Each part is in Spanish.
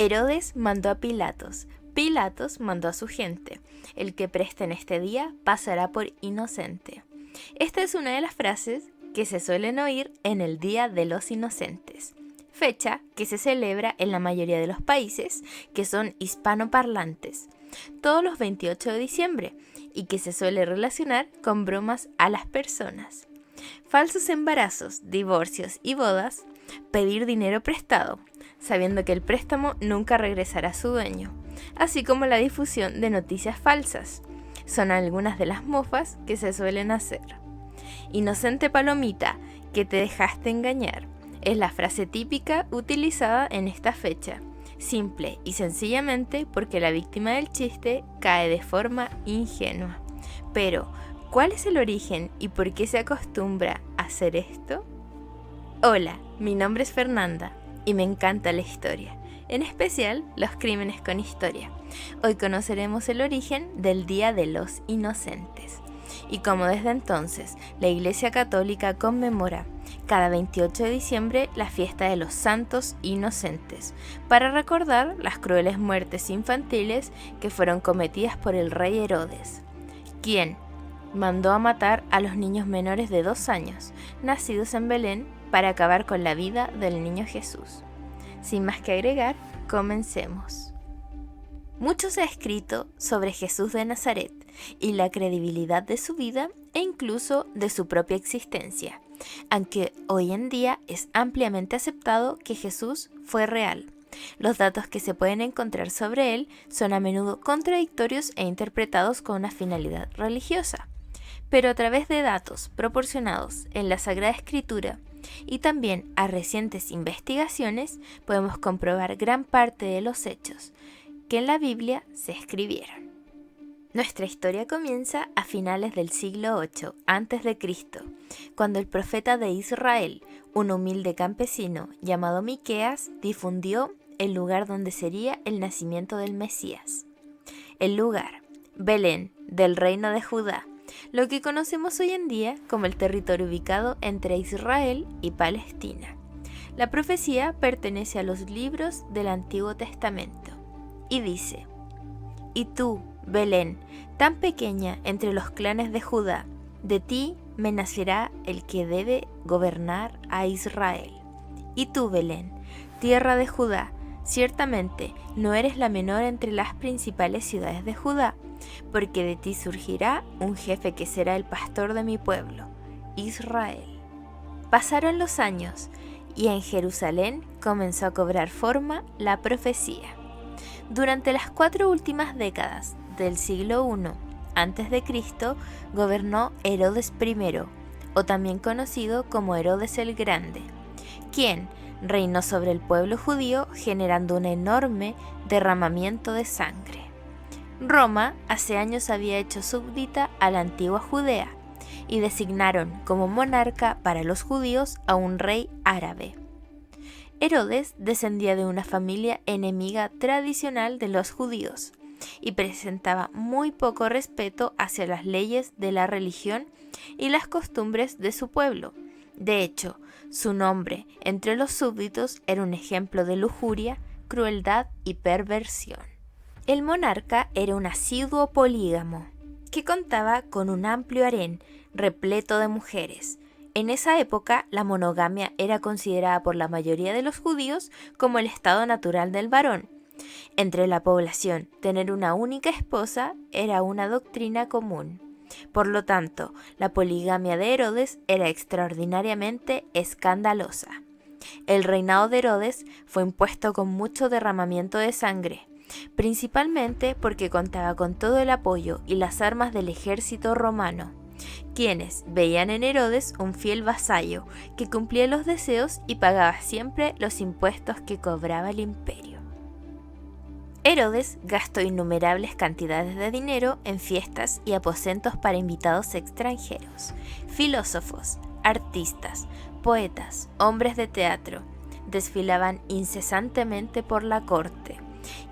Herodes mandó a Pilatos. Pilatos mandó a su gente. El que preste en este día pasará por inocente. Esta es una de las frases que se suelen oír en el Día de los Inocentes, fecha que se celebra en la mayoría de los países que son hispanoparlantes, todos los 28 de diciembre, y que se suele relacionar con bromas a las personas. Falsos embarazos, divorcios y bodas, pedir dinero prestado, sabiendo que el préstamo nunca regresará a su dueño, así como la difusión de noticias falsas. Son algunas de las mofas que se suelen hacer. Inocente palomita, que te dejaste engañar, es la frase típica utilizada en esta fecha, simple y sencillamente porque la víctima del chiste cae de forma ingenua. Pero, ¿cuál es el origen y por qué se acostumbra a hacer esto? Hola, mi nombre es Fernanda y me encanta la historia, en especial los crímenes con historia. Hoy conoceremos el origen del Día de los Inocentes. Y como desde entonces la Iglesia Católica conmemora cada 28 de diciembre la fiesta de los Santos Inocentes, para recordar las crueles muertes infantiles que fueron cometidas por el rey Herodes, quien mandó a matar a los niños menores de 2 años, nacidos en Belén, para acabar con la vida del niño Jesús. Sin más que agregar, comencemos. Mucho se ha escrito sobre Jesús de Nazaret y la credibilidad de su vida e incluso de su propia existencia, aunque hoy en día es ampliamente aceptado que Jesús fue real. Los datos que se pueden encontrar sobre él son a menudo contradictorios e interpretados con una finalidad religiosa, pero a través de datos proporcionados en la Sagrada Escritura y también a recientes investigaciones podemos comprobar gran parte de los hechos que en la Biblia se escribieron. Nuestra historia comienza a finales del siglo VIII a.C., cuando el profeta de Israel, un humilde campesino llamado Miqueas, difundió el lugar donde sería el nacimiento del Mesías. El lugar, Belén, del reino de Judá, lo que conocemos hoy en día como el territorio ubicado entre Israel y Palestina. La profecía pertenece a los libros del Antiguo Testamento y dice: «Y tú, Belén, tan pequeña entre los clanes de Judá, de ti me nacerá el que debe gobernar a Israel. Y tú, Belén, tierra de Judá, ciertamente no eres la menor entre las principales ciudades de Judá, porque de ti surgirá un jefe que será el pastor de mi pueblo, Israel». Pasaron los años y en Jerusalén comenzó a cobrar forma la profecía. Durante las 4 últimas décadas del siglo I a.C. gobernó Herodes I, o también conocido como Herodes el Grande, quien reinó sobre el pueblo judío generando un enorme derramamiento de sangre. Roma hace años había hecho súbdita a la antigua Judea y designaron como monarca para los judíos a un rey árabe. Herodes descendía de una familia enemiga tradicional de los judíos y presentaba muy poco respeto hacia las leyes de la religión y las costumbres de su pueblo. De hecho, su nombre entre los súbditos era un ejemplo de lujuria, crueldad y perversión. El monarca era un asiduo polígamo que contaba con un amplio harén repleto de mujeres. En esa época, la monogamia era considerada por la mayoría de los judíos como el estado natural del varón. Entre la población, tener una única esposa era una doctrina común. Por lo tanto, la poligamia de Herodes era extraordinariamente escandalosa. El reinado de Herodes fue impuesto con mucho derramamiento de sangre, principalmente porque contaba con todo el apoyo y las armas del ejército romano, quienes veían en Herodes un fiel vasallo que cumplía los deseos y pagaba siempre los impuestos que cobraba el imperio. Herodes gastó innumerables cantidades de dinero en fiestas y aposentos para invitados extranjeros, filósofos, artistas, poetas, hombres de teatro. Desfilaban incesantemente por la corte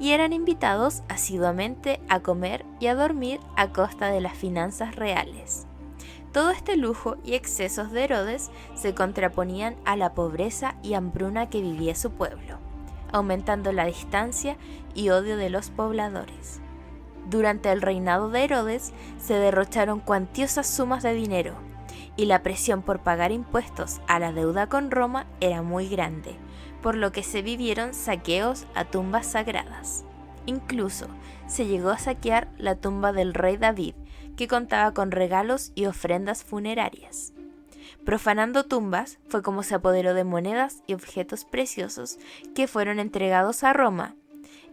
y eran invitados asiduamente a comer y a dormir a costa de las finanzas reales. Todo este lujo y excesos de Herodes se contraponían a la pobreza y hambruna que vivía su pueblo. aumentando la distancia y odio de los pobladores. Durante el reinado de Herodes se derrocharon cuantiosas sumas de dinero, y la presión por pagar impuestos a la deuda con Roma era muy grande, por lo que se vivieron saqueos a tumbas sagradas. Incluso se llegó a saquear la tumba del rey David, que contaba con regalos y ofrendas funerarias. Profanando tumbas fue como se apoderó de monedas y objetos preciosos que fueron entregados a Roma,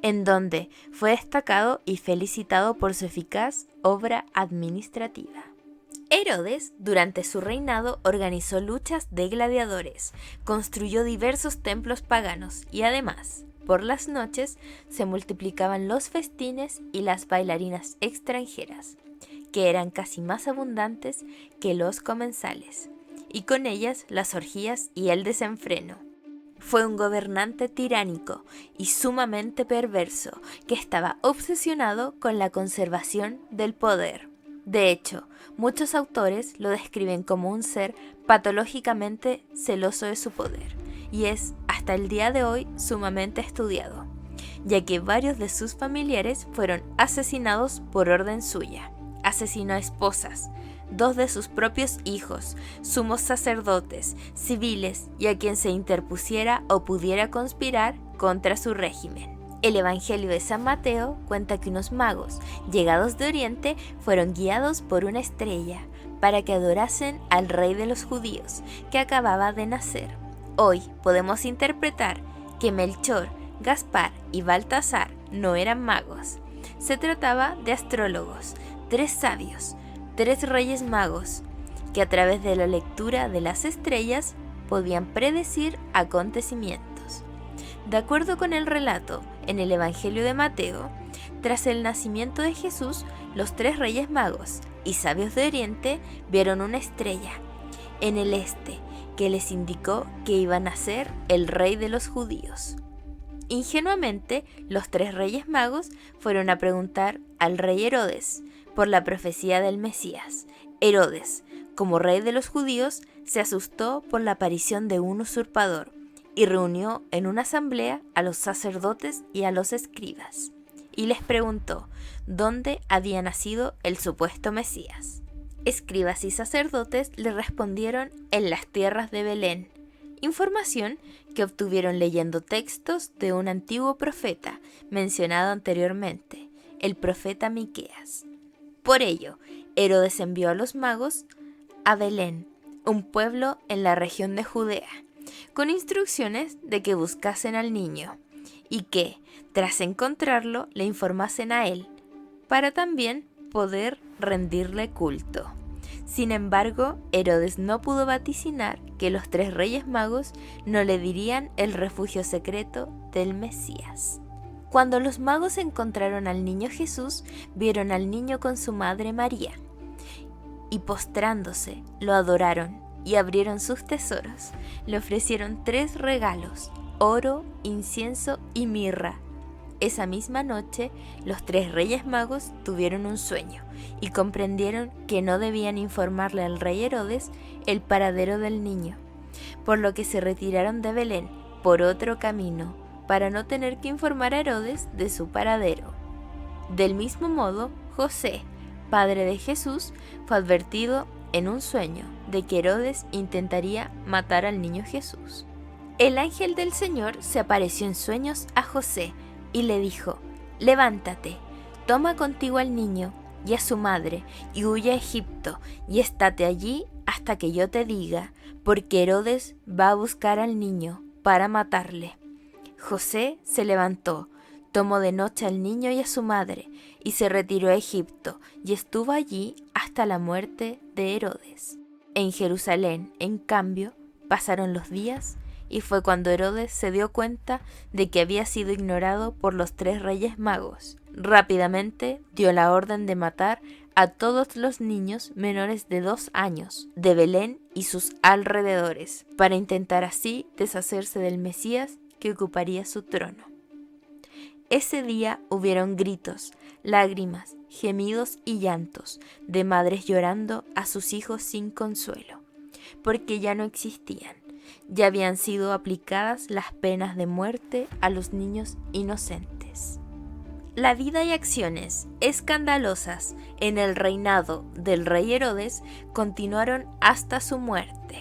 en donde fue destacado y felicitado por su eficaz obra administrativa. Herodes, durante su reinado, organizó luchas de gladiadores, construyó diversos templos paganos y además, por las noches, se multiplicaban los festines y las bailarinas extranjeras, que eran casi más abundantes que los comensales, y con ellas las orgías y el desenfreno. Fue un gobernante tiránico y sumamente perverso que estaba obsesionado con la conservación del poder. De hecho, muchos autores lo describen como un ser patológicamente celoso de su poder, y es hasta el día de hoy sumamente estudiado, ya que varios de sus familiares fueron asesinados por orden suya. Asesinó a esposas, 2 de sus propios hijos, sumos sacerdotes, civiles y a quien se interpusiera o pudiera conspirar contra su régimen. El Evangelio de San Mateo cuenta que unos magos, llegados de Oriente, fueron guiados por una estrella para que adorasen al rey de los judíos, que acababa de nacer. Hoy podemos interpretar que Melchor, Gaspar y Baltasar no eran magos. Se trataba de astrólogos, 3 sabios, 3 reyes magos, que a través de la lectura de las estrellas podían predecir acontecimientos. De acuerdo con el relato en el Evangelio de Mateo, tras el nacimiento de Jesús, los 3 reyes magos y sabios de Oriente vieron una estrella en el este que les indicó que iba a nacer el rey de los judíos. Ingenuamente, los 3 reyes magos fueron a preguntar al rey Herodes por la profecía del Mesías. Herodes, como rey de los judíos, se asustó por la aparición de un usurpador y reunió en una asamblea a los sacerdotes y a los escribas, y les preguntó dónde había nacido el supuesto Mesías. Escribas y sacerdotes le respondieron en las tierras de Belén, información que obtuvieron leyendo textos de un antiguo profeta mencionado anteriormente, el profeta Miqueas. Por ello, Herodes envió a los magos a Belén, un pueblo en la región de Judea, con instrucciones de que buscasen al niño y que, tras encontrarlo, le informasen a él, para también poder rendirle culto. Sin embargo, Herodes no pudo vaticinar que los 3 reyes magos no le dirían el refugio secreto del Mesías. Cuando los magos encontraron al niño Jesús, vieron al niño con su madre María, y postrándose, lo adoraron y abrieron sus tesoros. Le ofrecieron 3 regalos: oro, incienso y mirra. Esa misma noche, los 3 reyes magos tuvieron un sueño y comprendieron que no debían informarle al rey Herodes el paradero del niño, por lo que se retiraron de Belén por otro camino, para no tener que informar a Herodes de su paradero. Del mismo modo, José, padre de Jesús, fue advertido en un sueño de que Herodes intentaría matar al niño Jesús. El ángel del Señor se apareció en sueños a José y le dijo: «Levántate, toma contigo al niño y a su madre y huye a Egipto y estate allí hasta que yo te diga, porque Herodes va a buscar al niño para matarle». José se levantó, tomó de noche al niño y a su madre y se retiró a Egipto y estuvo allí hasta la muerte de Herodes. En Jerusalén, en cambio, pasaron los días y fue cuando Herodes se dio cuenta de que había sido ignorado por los 3 reyes magos. Rápidamente dio la orden de matar a todos los niños menores de 2 años de Belén y sus alrededores, para intentar así deshacerse del Mesías que ocuparía su trono. Ese día hubieron gritos, lágrimas, gemidos y llantos de madres llorando a sus hijos sin consuelo, porque ya no existían. ya habían sido aplicadas las penas de muerte a los niños inocentes. La vida y acciones escandalosas en el reinado del rey Herodes continuaron hasta su muerte.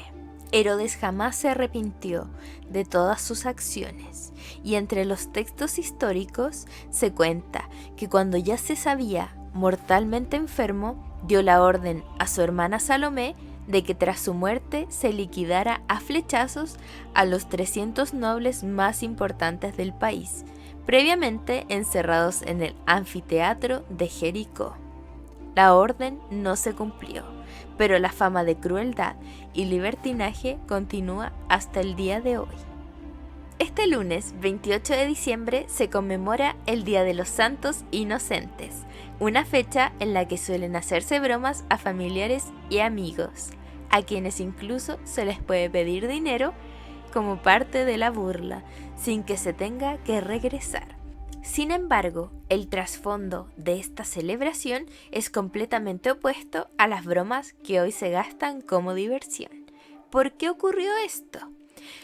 Herodes jamás se arrepintió de todas sus acciones, y entre los textos históricos se cuenta que cuando ya se sabía mortalmente enfermo, dio la orden a su hermana Salomé de que tras su muerte se liquidara a flechazos a los 300 nobles más importantes del país, previamente encerrados en el anfiteatro de Jericó. La orden no se cumplió, pero la fama de crueldad y libertinaje continúa hasta el día de hoy. Este lunes 28 de diciembre se conmemora el Día de los Santos Inocentes, una fecha en la que suelen hacerse bromas a familiares y amigos, a quienes incluso se les puede pedir dinero como parte de la burla, sin que se tenga que regresar. Sin embargo, el trasfondo de esta celebración es completamente opuesto a las bromas que hoy se gastan como diversión. ¿Por qué ocurrió esto?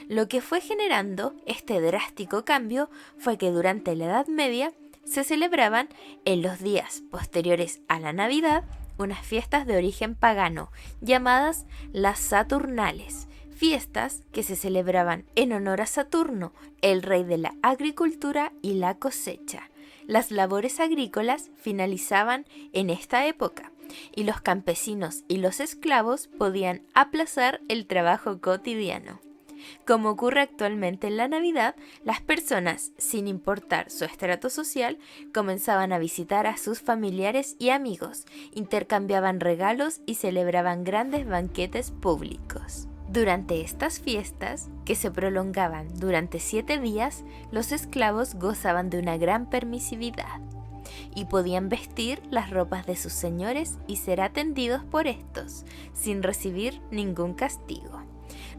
Lo que fue generando este drástico cambio fue que durante la Edad Media se celebraban en los días posteriores a la Navidad unas fiestas de origen pagano llamadas las Saturnales, fiestas que se celebraban en honor a Saturno, el rey de la agricultura y la cosecha. Las labores agrícolas finalizaban en esta época y los campesinos y los esclavos podían aplazar el trabajo cotidiano. Como ocurre actualmente en la Navidad, las personas, sin importar su estrato social, comenzaban a visitar a sus familiares y amigos, intercambiaban regalos y celebraban grandes banquetes públicos. Durante estas fiestas, que se prolongaban durante 7 días, los esclavos gozaban de una gran permisividad y podían vestir las ropas de sus señores y ser atendidos por estos, sin recibir ningún castigo.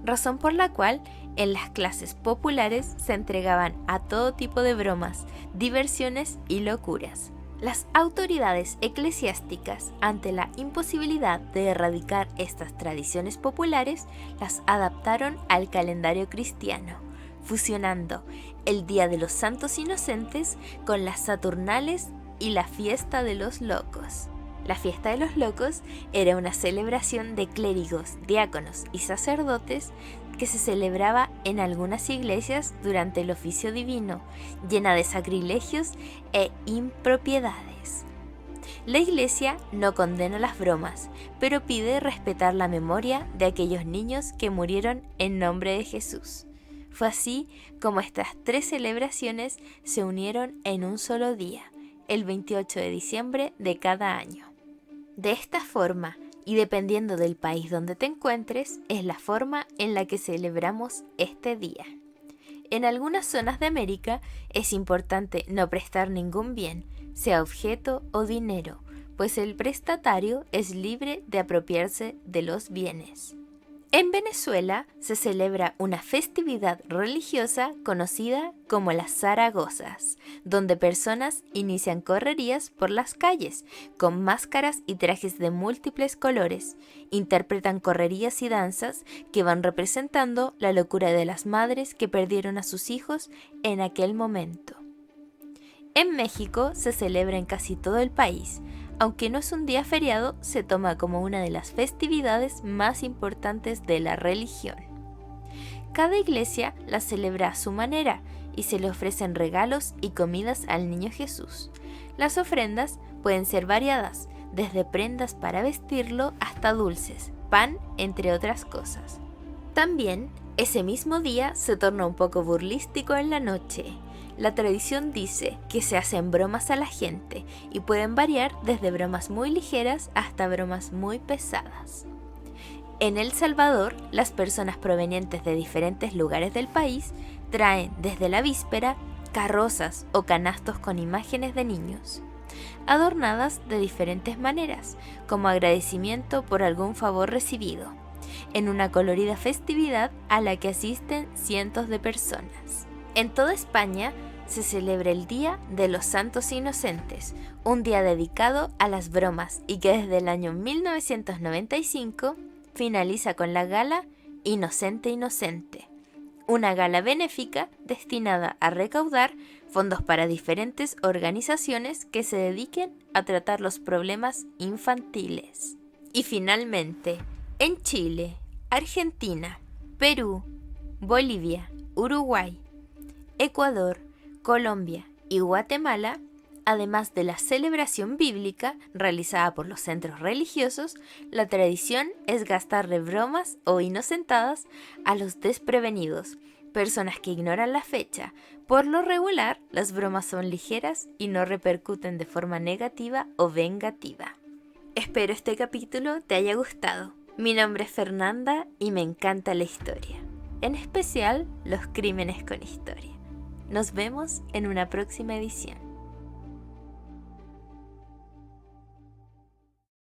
Razón por la cual en las clases populares se entregaban a todo tipo de bromas, diversiones y locuras. Las autoridades eclesiásticas, ante la imposibilidad de erradicar estas tradiciones populares, las adaptaron al calendario cristiano, fusionando el Día de los Santos Inocentes con las Saturnales y la Fiesta de los Locos. La Fiesta de los Locos era una celebración de clérigos, diáconos y sacerdotes que se celebraba en algunas iglesias durante el oficio divino, llena de sacrilegios e impropiedades. La iglesia no condena las bromas, pero pide respetar la memoria de aquellos niños que murieron en nombre de Jesús. Fue así como estas 3 celebraciones se unieron en un solo día, el 28 de diciembre de cada año. De esta forma, y dependiendo del país donde te encuentres, es la forma en la que celebramos este día. En algunas zonas de América es importante no prestar ningún bien, sea objeto o dinero, pues el prestatario es libre de apropiarse de los bienes. En Venezuela se celebra una festividad religiosa conocida como las Zaragozas, donde personas inician correrías por las calles con máscaras y trajes de múltiples colores, interpretan correrías y danzas que van representando la locura de las madres que perdieron a sus hijos en aquel momento. En México se celebra en casi todo el país. Aunque no es un día feriado, se toma como una de las festividades más importantes de la religión. Cada iglesia la celebra a su manera y se le ofrecen regalos y comidas al niño Jesús. Las ofrendas pueden ser variadas, desde prendas para vestirlo hasta dulces, pan, entre otras cosas. También, ese mismo día se torna un poco burlístico en la noche. La tradición dice que se hacen bromas a la gente y pueden variar desde bromas muy ligeras hasta bromas muy pesadas. En El Salvador, las personas provenientes de diferentes lugares del país traen desde la víspera carrozas o canastos con imágenes de niños, adornadas de diferentes maneras, como agradecimiento por algún favor recibido, en una colorida festividad a la que asisten cientos de personas. En toda España se celebra el Día de los Santos Inocentes, un día dedicado a las bromas y que desde el año 1995 finaliza con la gala Inocente Inocente, una gala benéfica destinada a recaudar fondos para diferentes organizaciones que se dediquen a tratar los problemas infantiles. Y finalmente, en Chile, Argentina, Perú, Bolivia, Uruguay, Ecuador, Colombia y Guatemala, además de la celebración bíblica realizada por los centros religiosos, la tradición es gastarle bromas o inocentadas a los desprevenidos, personas que ignoran la fecha. Por lo regular, las bromas son ligeras y no repercuten de forma negativa o vengativa. Espero este capítulo te haya gustado. Mi nombre es Fernanda y me encanta la historia, en especial los crímenes con historia. Nos vemos en una próxima edición.